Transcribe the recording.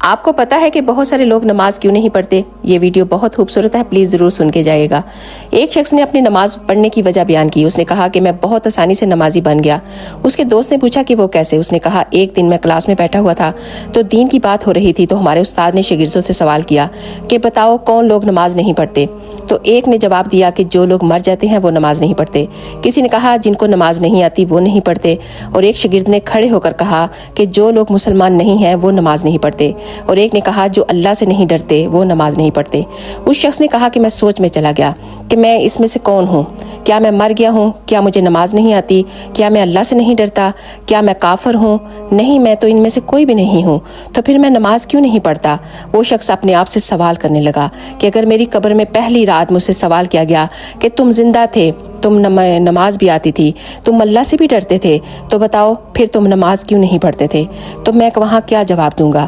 آپ کو پتا ہے کہ بہت سارے لوگ نماز کیوں نہیں پڑھتے؟ یہ ویڈیو بہت خوبصورت ہے، پلیز ضرور سن کے جائے گا۔ ایک شخص نے اپنی نماز پڑھنے کی وجہ بیان کی۔ اس نے کہا کہ میں بہت آسانی سے نمازی بن گیا۔ اس کے دوست نے پوچھا کہ وہ کیسے؟ اس نے کہا ایک دن میں کلاس میں بیٹھا ہوا تھا تو دین کی بات ہو رہی تھی، تو ہمارے استاد نے شاگردوں سے سوال کیا کہ بتاؤ کون لوگ نماز نہیں پڑھتے؟ تو ایک نے جواب دیا کہ جو لوگ مر جاتے ہیں وہ نماز نہیں پڑھتے۔ کسی نے کہا جن کو نماز نہیں آتی وہ نہیں پڑھتے، اور ایک شاگرد نے کھڑے ہو کر کہا کہ جو لوگ مسلمان نہیں ہیں وہ نماز نہیں پڑھتے، اور ایک نے کہا جو اللہ سے نہیں ڈرتے وہ نماز نہیں پڑھتے۔ اس شخص نے کہا کہ میں سوچ میں چلا گیا کہ میں اس میں سے کون ہوں؟ کیا میں مر گیا ہوں؟ کیا مجھے نماز نہیں آتی؟ کیا میں اللہ سے نہیں ڈرتا؟ کیا میں کافر ہوں؟ نہیں، میں تو ان میں سے کوئی بھی نہیں ہوں، تو پھر میں نماز کیوں نہیں پڑھتا؟ وہ شخص اپنے آپ سے سوال کرنے لگا کہ اگر میری قبر میں پہلی رات مجھ سے سوال کیا گیا کہ تم زندہ تھے، تم نماز بھی آتی تھی، تم اللہ سے بھی ڈرتے تھے، تو بتاؤ پھر تم نماز کیوں نہیں پڑھتے تھے؟ تو میں وہاں کیا جواب دوں گا؟